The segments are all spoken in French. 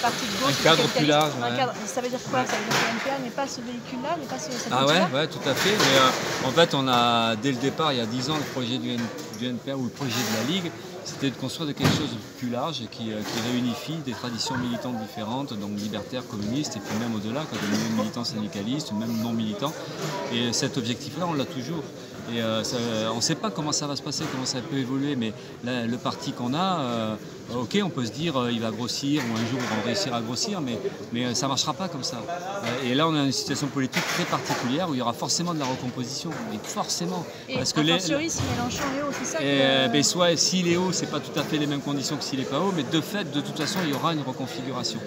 parti de gauche. Un cadre plus large. Un cadre. Ça veut dire quoi? Ça veut dire que l'NPA n'est pas ce véhicule-là, n'est pas cet Ah outil-là? ouais, tout à fait. Mais en fait, on a, dès le départ, il y a 10 ans, le projet du NPA ou le projet de la Ligue, c'était de construire quelque chose de plus large qui réunifie des traditions militantes différentes, donc libertaires, communistes, et puis même au-delà, même militants syndicalistes, même non militants. Et cet objectif-là, on l'a toujours. Et on ne sait pas comment ça va se passer, comment ça peut évoluer, mais là, le parti qu'on a, ok, on peut se dire il va grossir, ou un jour ils vont réussir à grossir, mais ça ne marchera pas comme ça. Et là, on est dans une situation politique très particulière où il y aura forcément de la recomposition, et forcément. Et parce que a fortiori, si Mélenchon est haut, c'est ça ben, soit s'il est haut, c'est pas tout à fait les mêmes conditions que s'il n'est pas haut, mais de fait, de toute façon, il y aura une reconfiguration.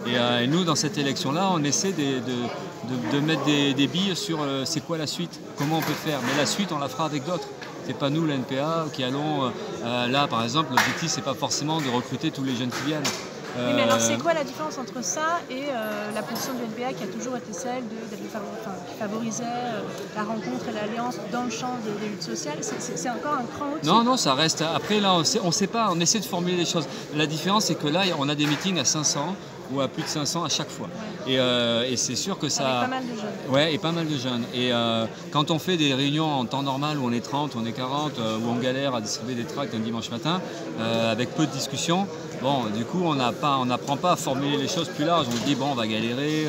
Et nous, dans cette élection-là, on essaie de mettre des billes sur c'est quoi la suite, comment on peut faire. Mais la suite, on la fera avec d'autres. C'est pas nous, l'NPA, qui allons... là, par exemple, l'objectif, c'est pas forcément de recruter tous les jeunes qui viennent. Oui, mais alors c'est quoi la différence entre ça et la position du NPA qui a toujours été celle qui favorisait la rencontre et l'alliance dans le champ des luttes sociales? C'est encore un cran au-dessus. Non, ça reste. Après, là, on sait pas, on essaie de formuler les choses. La différence, c'est que là, on a des meetings à 500 ou à plus de 500 à chaque fois. Ouais. Et c'est sûr que ça... Avec pas mal de jeunes. Ouais, et pas mal de jeunes. Et quand on fait des réunions en temps normal où on est 30, on est 40, où on galère à distribuer des tracts un dimanche matin, avec peu de discussions, bon, du coup, on n'apprend pas à formuler les choses plus larges. On dit, bon, on va galérer,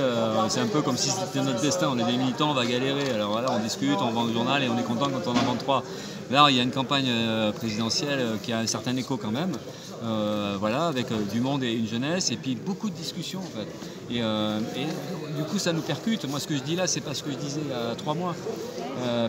c'est un peu comme si c'était notre destin, on est des militants, on va galérer. Alors voilà, on discute, on vend le journal et on est content quand on en vend 3. Là, il y a une campagne présidentielle qui a un certain écho quand même, voilà, avec du monde et une jeunesse, et puis beaucoup de discussions en fait. Et du coup, ça nous percute. Moi, ce que je dis là, c'est pas ce que je disais il y a 3 mois.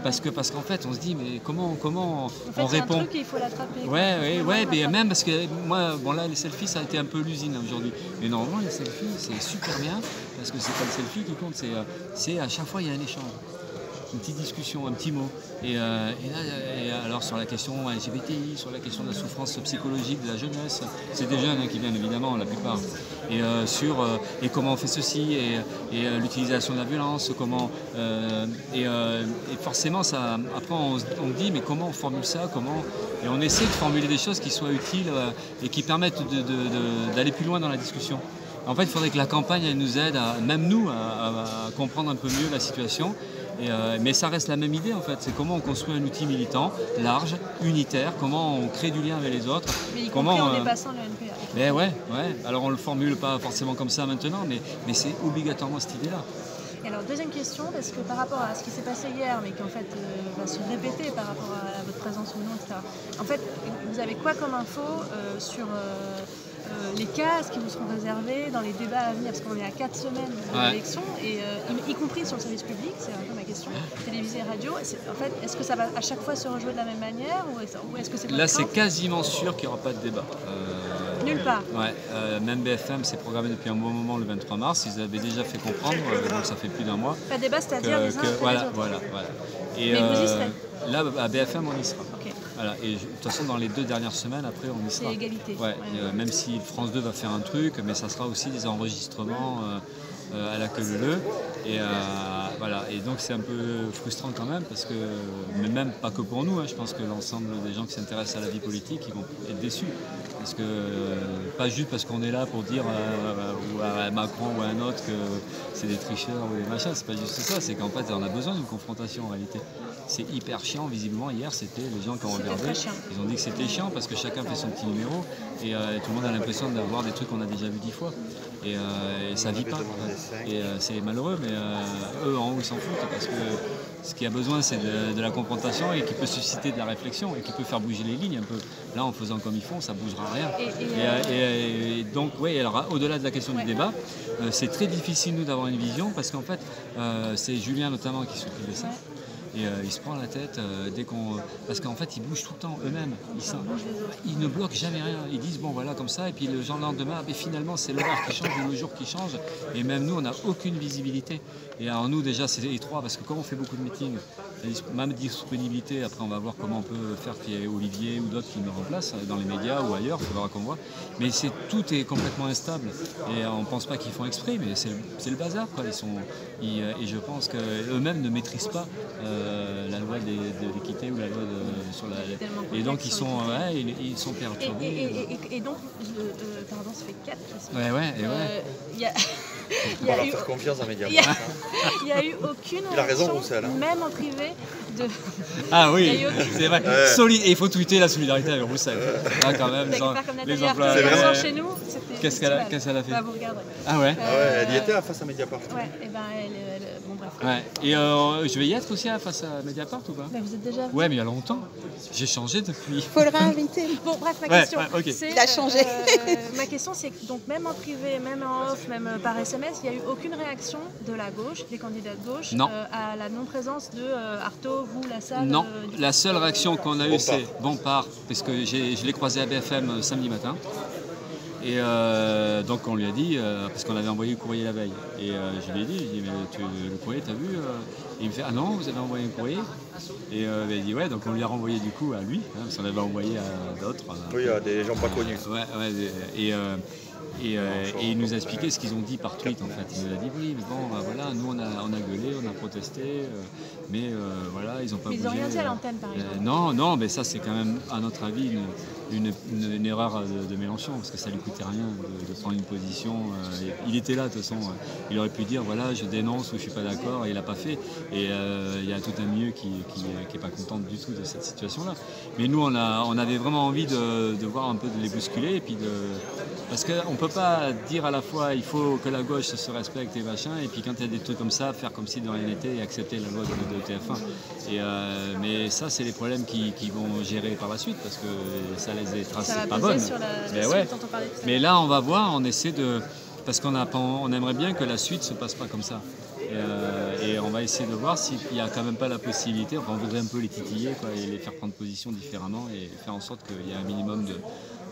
Parce qu'en fait, on se dit, mais comment on répond? Un truc et il faut l'attraper. Ouais, mais même parce que moi, bon là, les selfies, ça a été un peu l'usine aujourd'hui. Mais normalement, les selfies, c'est super bien, parce que c'est pas le selfie qui compte, c'est à chaque fois, il y a un échange. Une petite discussion, un petit mot. Et alors sur la question LGBTI, sur la question de la souffrance psychologique de la jeunesse, c'est des jeunes qui viennent évidemment, la plupart. Et et comment on fait ceci, et l'utilisation de la violence, comment et forcément ça. Après on dit mais comment on formule ça, et on essaie de formuler des choses qui soient utiles et qui permettent d'aller plus loin dans la discussion. En fait, il faudrait que la campagne elle nous aide, même nous, à comprendre un peu mieux la situation. Mais ça reste la même idée en fait, c'est comment on construit un outil militant, large, unitaire, comment on crée du lien avec les autres. Mais y compris en dépassant le NPA. Mais ouais, alors on ne le formule pas forcément comme ça maintenant, mais c'est obligatoirement cette idée-là. Et alors deuxième question, parce que par rapport à ce qui s'est passé hier, mais qui en fait va se répéter par rapport à votre présence ou non, etc. En fait, vous avez quoi comme info sur les cases qui vous seront réservées dans les débats à venir, parce qu'on est à 4 semaines de l'élection, et y compris sur le service public, c'est un peu ma question, télévisée, radio. En fait, est-ce que ça va à chaque fois se rejouer de la même manière, ou est-ce que c'est là, c'est quasiment sûr qu'il n'y aura pas de débat. Nulle part. Ouais, même BFM s'est programmé depuis un bon moment le 23 mars, ils avaient déjà fait comprendre, donc ça fait plus d'1 mois. Pas de débat, c'est-à-dire les uns après voilà, les autres. Voilà. Et, mais vous y serez? Là, à BFM, on y sera. Okay. Voilà. Et de toute façon, dans les 2 dernières semaines, après, on y sera. C'est égalité. Ouais. Même si France 2 va faire un truc, mais ça sera aussi des enregistrements à la queue leu. Et voilà. Et donc, c'est un peu frustrant quand même, parce que, mais même pas que pour nous, je pense que l'ensemble des gens qui s'intéressent à la vie politique, ils vont être déçus. Parce que, pas juste parce qu'on est là pour dire ou à Macron ou à un autre que c'est des tricheurs ou des machins, c'est pas juste ça, c'est qu'en fait, on a besoin d'une confrontation en réalité. C'est hyper chiant, visiblement. Hier, c'était les gens qui ont regardé. Ils ont dit que c'était chiant parce que chacun fait son petit numéro et tout le monde a l'impression d'avoir des trucs qu'on a déjà vu 10 fois. Et ça vit pas. Et c'est malheureux, mais eux en haut, ils s'en foutent parce que ce qu'il y a besoin, c'est de la confrontation et qui peut susciter de la réflexion et qui peut faire bouger les lignes un peu. Là, en faisant comme ils font, ça bougera rien. Et donc, oui, alors au-delà de la question du débat, c'est très difficile, nous, d'avoir une vision parce qu'en fait, c'est Julien notamment qui s'occupe de ça. Et il se prend la tête dès qu'on... Parce qu'en fait, ils bougent tout le temps eux-mêmes. Ils ne bloquent jamais rien. Ils disent, bon, voilà, comme ça. Et puis le lendemain, mais finalement, c'est l'horaire qui change ou le jour qui change. Et même nous, on n'a aucune visibilité. Et alors nous, déjà, c'est étroit parce que comme on fait beaucoup de meetings, ma disponibilité, après on va voir comment on peut faire qu'il y ait Olivier ou d'autres qui me remplacent dans les médias ou ailleurs, il faudra qu'on voit. Mais tout est complètement instable et on ne pense pas qu'ils font exprès, mais c'est le bazar, quoi. Et je pense qu'eux-mêmes ne maîtrisent pas la loi de l'équité ou la loi sur la... Et donc ils sont perturbés. Et donc, pardon, ça fait 4 questions. Ouais. Il y a eu... faire confiance à Mediapart. Il n'y a eu aucune Il a raison, réaction, Roussel, hein. même en privé, de... Ah oui, c'est vrai. Et il faut tweeter la solidarité avec Roussel. Là, quand même, les emplois. C'est vraiment chez nous. Qu'est-ce qu'elle a fait? Bah, vous regarderez. Ah ouais. Elle y était face à Mediapart. Ouais, et ben bon bref. Ouais. Et je vais y être aussi face à Mediapart ou pas? Bah, vous êtes déjà venu. Ouais, mais il y a longtemps. J'ai changé depuis. Faut le réinviter. Bon, bref, ma question. Okay. Il a changé. Ma question, c'est que donc même en privé, même en off, même par SMS, il n'y a eu aucune réaction de la gauche, des candidats de gauche, à la non-présence de Artaud, vous, la salle. Non, la seule réaction qu'on a eue, c'est Bompard, parce que je l'ai croisé à BFM samedi matin. Et donc on lui a dit, parce qu'on avait envoyé le courrier la veille, et je lui ai dit mais le courrier t'as vu et il me fait ah non, vous avez envoyé un courrier? Et il dit ouais, donc on lui a renvoyé du coup à lui, parce qu'on avait envoyé à d'autres. Oui, à des gens pas connus. Et il nous a expliqué ce qu'ils ont dit par tweet en fait. Il nous a dit oui, mais bon, voilà, nous on a gueulé, on a protesté, mais voilà, ils n'ont pas bougé. Ils n'ont rien dit à l'antenne par exemple. Non, mais ça c'est quand même, à notre avis, une erreur de Mélenchon, parce que ça lui coûtait rien de prendre une position. Il était là de toute façon, il aurait pu dire voilà, je dénonce ou je suis pas d'accord, et il l'a pas fait. Et il y a tout un milieu qui est pas content du tout de cette situation-là. Mais nous, on avait vraiment envie de voir un peu de les bousculer, et puis parce qu'on ne peut pas dire à la fois il faut que la gauche se respecte et machin, et puis quand il y a des trucs comme ça, faire comme si de rien n'était et accepter la loi de TF1. Mais ça, c'est les problèmes qui vont gérer par la suite, parce que ça les trace pas bonnes. Sur la suite dont on parlait tout à l'heure. Mais là, on va voir, on essaie de... Parce on aimerait bien que la suite ne se passe pas comme ça. Et on va essayer de voir s'il n'y a quand même pas la possibilité, enfin on voudrait un peu les titiller, quoi, et les faire prendre position différemment, et faire en sorte qu'il y ait un minimum de...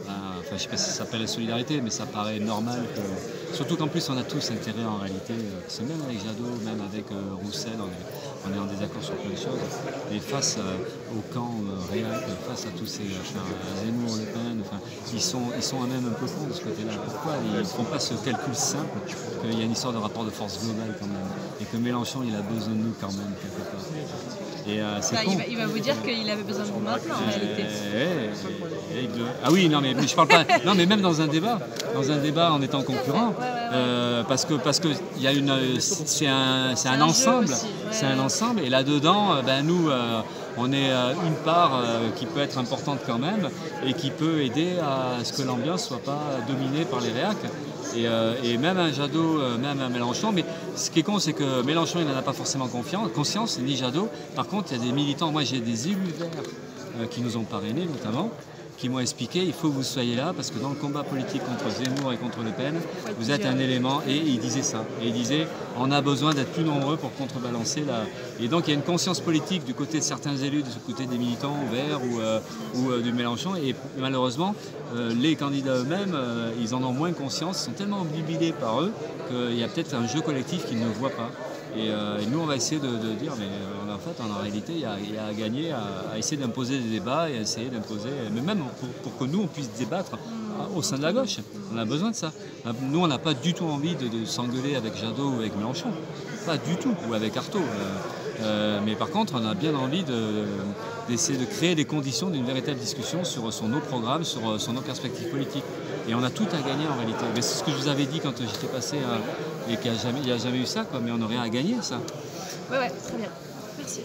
Enfin, je ne sais pas si ça s'appelle la solidarité, mais ça paraît normal que... Surtout qu'en plus, on a tous intérêt en réalité, c'est même avec Jadot, même avec Roussel, on est en désaccord sur plein de choses. Et face au camp réel, face à tous ces Zemmour, Le Pen, enfin, ils sont même un peu cons de ce côté-là. Pourquoi ils ne font pas ce calcul simple qu'il y a une histoire de rapport de force globale quand même, et que Mélenchon, il a besoin de nous quand même, quelque part. Et il va vous dire qu'il avait besoin de vous maintenant en réalité. Ah oui, non mais je parle pas. Non mais même dans un débat en étant concurrent, parce que il y a c'est un ensemble, c'est un ensemble, et là-dedans, nous on est une part qui peut être importante quand même, et qui peut aider à ce que l'ambiance soit pas dominée par les réacs. Et même un Jadot, même un Mélenchon, mais ce qui est con, c'est que Mélenchon, il n'en a pas forcément conscience, ni Jadot. Par contre, il y a des militants, moi j'ai des élus verts qui nous ont parrainés notamment, qui m'ont expliqué il faut que vous soyez là, parce que dans le combat politique contre Zemmour et contre Le Pen, vous êtes un élément, et il disait ça. Et il disait on a besoin d'être plus nombreux pour contrebalancer la... Et donc il y a une conscience politique du côté de certains élus, du côté des militants verts ou du Mélenchon, et malheureusement, les candidats eux-mêmes, ils en ont moins conscience, ils sont tellement obnubilés par eux qu'il y a peut-être un jeu collectif qu'ils ne voient pas. Et nous, on va essayer de dire, mais en fait, en réalité, il y a à gagner à essayer d'imposer des débats, et à essayer d'imposer, mais même pour que nous, on puisse débattre au sein de la gauche. On a besoin de ça. Nous, on n'a pas du tout envie de s'engueuler avec Jadot ou avec Mélenchon. Pas du tout. Ou avec Artaud. Mais par contre, on a bien envie d'essayer de créer des conditions d'une véritable discussion sur nos programmes, sur nos perspectives politiques. Et on a tout à gagner en réalité. Mais c'est ce que je vous avais dit quand j'étais passé, et qu'il n'y a jamais eu ça, quoi. Mais on aurait à gagner ça. Ouais, très bien. Merci.